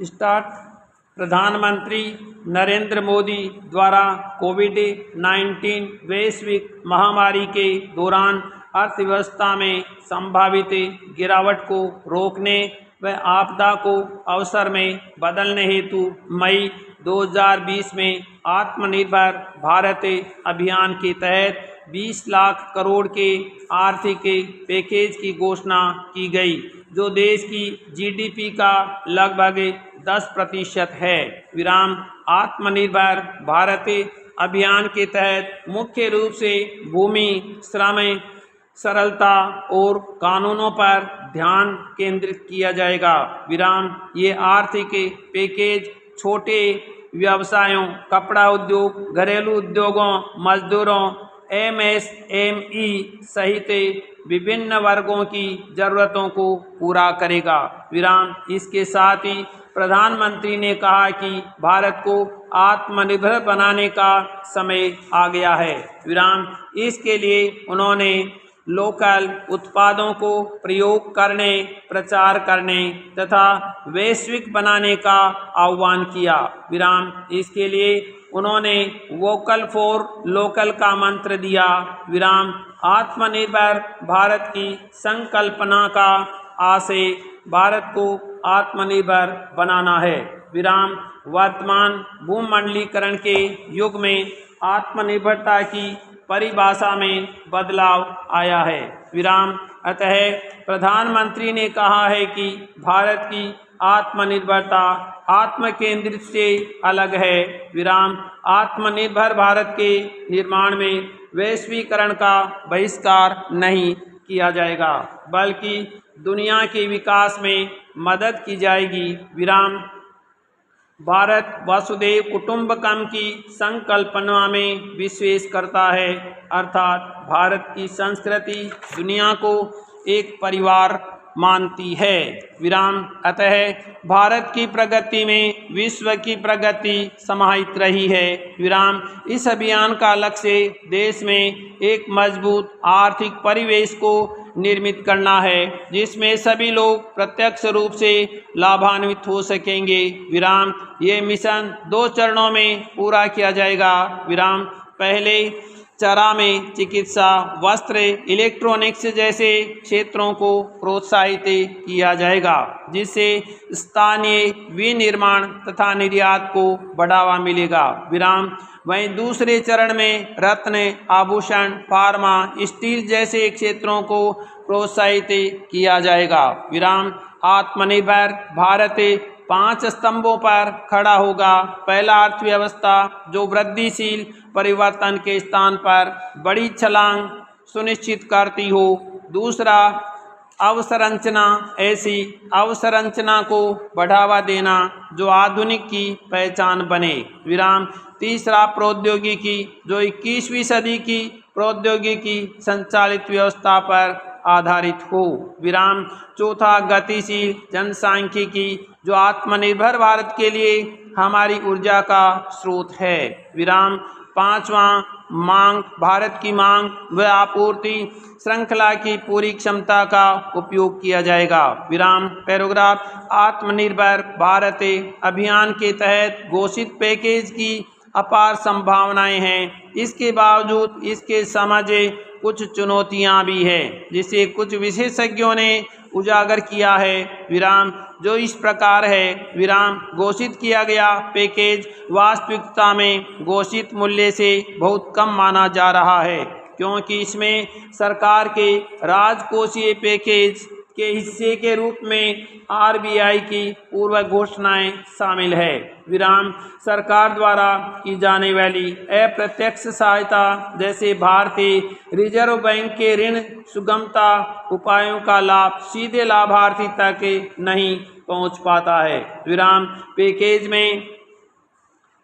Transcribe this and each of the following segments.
Start. प्रधानमंत्री नरेंद्र मोदी द्वारा कोविड-19 वैश्विक महामारी के दौरान अर्थव्यवस्था में संभावित गिरावट को रोकने व आपदा को अवसर में बदलने हेतु मई 2020 में आत्मनिर्भर भारत अभियान के तहत 20 लाख करोड़ के आर्थिक पैकेज की घोषणा की गई, जो देश की जीडीपी का लगभग 10% है। विराम। आत्मनिर्भर भारत अभियान के तहत मुख्य रूप से भूमि, श्रम, सरलता और कानूनों पर ध्यान केंद्रित किया जाएगा। विराम। ये आर्थिक पैकेज छोटे व्यवसायों, कपड़ा उद्योग, घरेलू उद्योगों, मजदूरों, एमएसएमई सहित विभिन्न वर्गों की जरूरतों को पूरा करेगा। विराम। इसके साथ ही प्रधानमंत्री ने कहा कि भारत को आत्मनिर्भर बनाने का समय आ गया है। विराम। इसके लिए उन्होंने लोकल उत्पादों को प्रयोग करने, प्रचार करने तथा वैश्विक बनाने का आह्वान किया। विराम। इसके लिए उन्होंने वोकल फॉर लोकल का मंत्र दिया। विराम। आत्मनिर्भर भारत की संकल्पना का आशय भारत को आत्मनिर्भर बनाना है। विराम। वर्तमान भूमंडलीकरण के युग में आत्मनिर्भरता की परिभाषा में बदलाव आया है। विराम। अतः प्रधानमंत्री ने कहा है कि भारत की आत्मनिर्भरता आत्म केंद्रित से अलग है। विराम। आत्मनिर्भर भारत के निर्माण में वैश्वीकरण का बहिष्कार नहीं किया जाएगा, बल्कि दुनिया के विकास में मदद की जाएगी। विराम। भारत वसुधैव कुटुंबकम की संकल्पना में विश्वास करता है, अर्थात भारत की संस्कृति दुनिया को एक परिवार मानती है। विराम। अतः भारत की प्रगति में विश्व की प्रगति समाहित रही है। विराम। इस अभियान का लक्ष्य देश में एक मजबूत आर्थिक परिवेश को निर्मित करना है, जिसमें सभी लोग प्रत्यक्ष रूप से लाभान्वित हो सकेंगे। विराम। ये मिशन 2 चरणों में पूरा किया जाएगा। विराम। पहले चरण में चिकित्सा, वस्त्र, इलेक्ट्रॉनिक्स जैसे क्षेत्रों को प्रोत्साहित किया जाएगा, जिससे स्थानीय विनिर्माण तथा निर्यात को बढ़ावा मिलेगा। विराम। वहीं दूसरे चरण में रत्न, आभूषण, फार्मा, स्टील जैसे क्षेत्रों को प्रोत्साहित किया जाएगा। विराम। आत्मनिर्भर भारत 5 स्तंभों पर खड़ा होगा। पहला, अर्थव्यवस्था जो वृद्धिशील परिवर्तन के स्थान पर बड़ी छलांग सुनिश्चित करती हो। दूसरा, अवसंरचना, ऐसी अवसंरचना को बढ़ावा देना जो आधुनिक की पहचान बने। विराम। तीसरा, प्रौद्योगिकी जो 21वीं सदी की प्रौद्योगिकी संचालित व्यवस्था पर आधारित हो। विराम। चौथा, गतिशील जनसांख्यिकी जो आत्मनिर्भर भारत के लिए हमारी ऊर्जा का स्रोत है। विराम। पांचवा, मांग, भारत की मांग व आपूर्ति श्रृंखला की पूरी क्षमता का उपयोग किया जाएगा। विराम। पैराग्राफ। आत्मनिर्भर भारत अभियान के तहत घोषित पैकेज की अपार संभावनाएं हैं। इसके बावजूद इसके समझे कुछ चुनौतियां भी हैं, जिसे कुछ विशेषज्ञों ने उजागर किया है। विराम। जो इस प्रकार है। विराम। घोषित किया गया पैकेज वास्तविकता में घोषित मूल्य से बहुत कम माना जा रहा है, क्योंकि इसमें सरकार के राजकोषीय पैकेज के हिस्से के रूप में आरबीआई की पूर्व घोषणाएं शामिल है। विराम। सरकार द्वारा की जाने वाली अप्रत्यक्ष सहायता जैसे भारतीय रिजर्व बैंक के ऋण सुगमता उपायों का लाभ सीधे लाभार्थी तक नहीं पहुंच पाता है। विराम। पैकेज में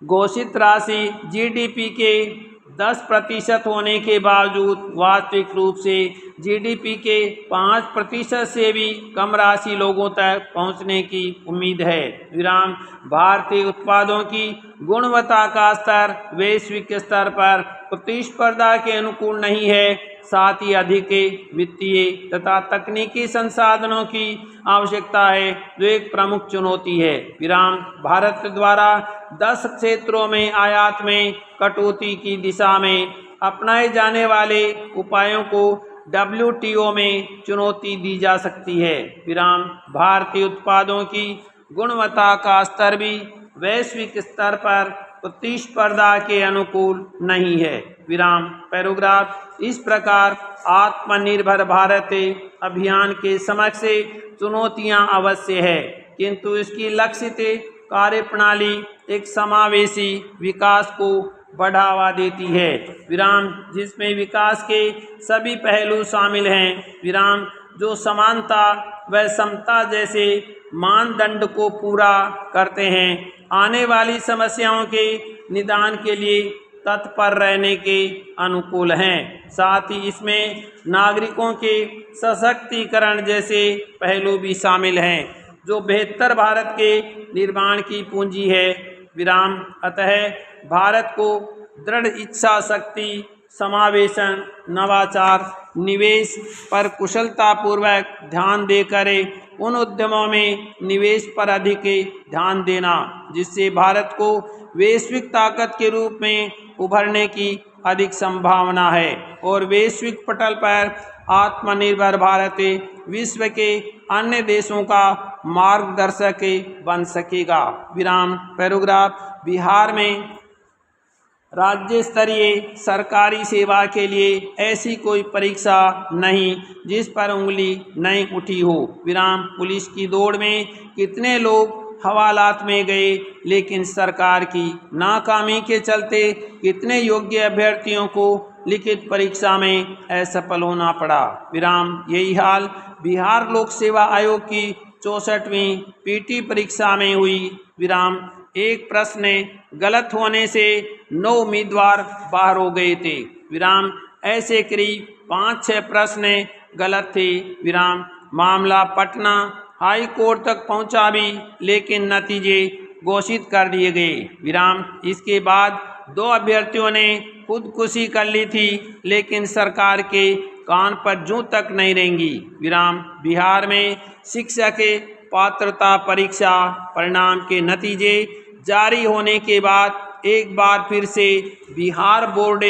घोषित राशि जीडीपी के 10% होने के बावजूद वास्तविक रूप से जीडीपी के 5% से भी कम राशि लोगों तक पहुंचने की उम्मीद है। विराम। भारतीय उत्पादों की गुणवत्ता का स्तर वैश्विक स्तर पर प्रतिस्पर्धा के अनुकूल नहीं है, साथ ही अधिक वित्तीय तथा तकनीकी संसाधनों की आवश्यकता है, जो एक प्रमुख चुनौती है। विराम भारत द्वारा 10 क्षेत्रों में आयात में कटौती की दिशा में अपनाए जाने वाले उपायों को WTO में चुनौती दी जा सकती है। विराम भारतीय उत्पादों की गुणवत्ता का स्तर भी वैश्विक स्तर पर प्रतिस्पर्धा के अनुकूल नहीं है। विराम पैराग्राफ इस प्रकार आत्मनिर्भर भारत अभियान के समक्ष चुनौतियां अवश्य है, किंतु इसकी लक्षित कार्यप्रणाली एक समावेशी विकास को बढ़ावा देती है। विराम जिसमें विकास के सभी पहलू शामिल हैं। विराम जो समानता व समता जैसे मानदंड को पूरा करते हैं, आने वाली समस्याओं के निदान के लिए तत्पर रहने के अनुकूल हैं। साथ ही इसमें नागरिकों के सशक्तिकरण जैसे पहलू भी शामिल हैं, जो बेहतर भारत के निर्माण की पूंजी है। विराम अतः भारत को दृढ़ इच्छा शक्ति, समावेशन, नवाचार, निवेश पर कुशलतापूर्वक ध्यान देकर उन उद्यमों में निवेश पर अधिक ध्यान देना, जिससे भारत को वैश्विक ताकत के रूप में उभरने की अधिक संभावना है और वैश्विक पटल पर आत्मनिर्भर भारत विश्व के अन्य देशों का मार्गदर्शक बन सकेगा। विराम पैराग्राफ बिहार में राज्य स्तरीय सरकारी सेवा के लिए ऐसी कोई परीक्षा नहीं जिस पर उंगली नहीं उठी हो। विराम पुलिस की दौड़ में कितने लोग हवालात में गए, लेकिन सरकार की नाकामी के चलते कितने योग्य अभ्यर्थियों को लिखित परीक्षा में असफल होना पड़ा। विराम यही हाल बिहार लोक सेवा आयोग की 64वीं PT परीक्षा में हुई। विराम एक प्रश्न गलत होने से 9 उम्मीदवार बाहर हो गए थे। विराम ऐसे करीब 5-6 प्रश्न गलत थे। विराम मामला पटना हाई कोर्ट तक पहुंचा भी, लेकिन नतीजे घोषित कर दिए गए। विराम इसके बाद 2 अभ्यर्थियों ने खुदकुशी कर ली थी, लेकिन सरकार के कान पर जूं तक नहीं रेंगी। विराम बिहार में शिक्षक पात्रता परीक्षा परिणाम के नतीजे जारी होने के बाद एक बार फिर से बिहार बोर्ड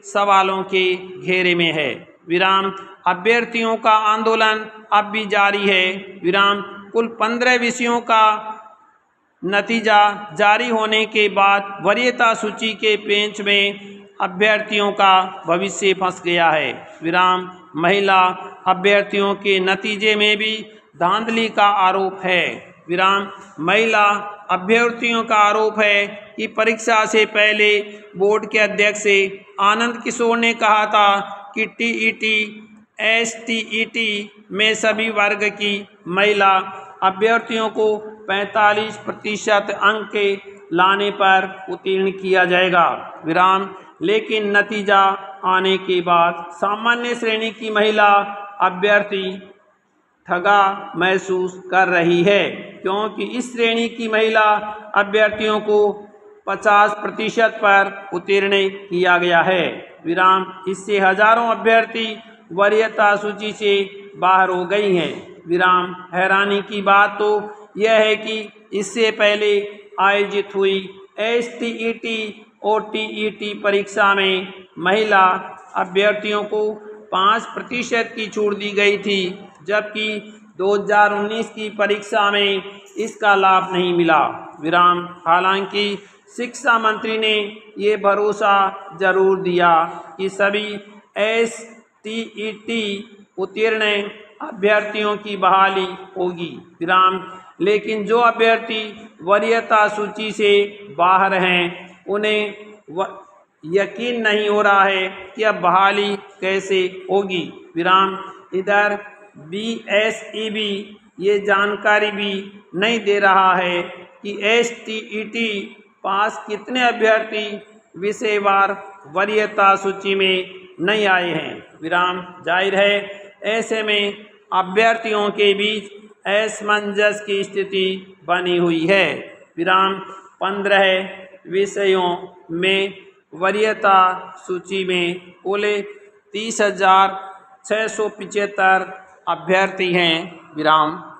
सवालों के घेरे में है। विराम अभ्यर्थियों का आंदोलन अब भी जारी है। विराम कुल 15 विषयों का नतीजा जारी होने के बाद वरीयता सूची के पेंच में अभ्यर्थियों का भविष्य फंस गया है। विराम महिला अभ्यर्थियों के नतीजे में भी धांधली का आरोप है। विराम महिला अभ्यर्थियों का आरोप है कि परीक्षा से पहले बोर्ड के अध्यक्ष आनंद किशोर ने कहा था कि TET STET में सभी वर्ग की महिला अभ्यर्थियों को 45% अंक लाने पर उत्तीर्ण किया जाएगा। विराम लेकिन नतीजा आने के बाद सामान्य श्रेणी की महिला अभ्यर्थी ठगा महसूस कर रही है, क्योंकि इस श्रेणी की महिला अभ्यर्थियों को 50% पर उत्तीर्ण किया गया है। विराम इससे हजारों अभ्यर्थी वरीयता सूची से बाहर हो गई हैं। विराम हैरानी की बात तो यह है कि इससे पहले आयोजित हुई STET और TET परीक्षा में महिला अभ्यर्थियों को 5% की छूट दी गई थी, जबकि 2019 की परीक्षा में इसका लाभ नहीं मिला। विराम हालांकि शिक्षा मंत्री ने ये भरोसा जरूर दिया कि सभी STET उत्तीर्ण अभ्यर्थियों की बहाली होगी। विराम लेकिन जो अभ्यर्थी वरीयता सूची से बाहर हैं, उन्हें यकीन नहीं हो रहा है कि अब बहाली कैसे होगी। विराम इधर BSEB ये जानकारी भी नहीं दे रहा है कि STET पास कितने अभ्यर्थी विषयवार वरीयता सूची में नहीं आए हैं। विराम जाहिर है ऐसे में अभ्यर्थियों के बीच असमंजस की स्थिति बनी हुई है। विराम 15 विषयों में वरीयता सूची में कुल 30,675 अभ्यर्थी हैं। विराम।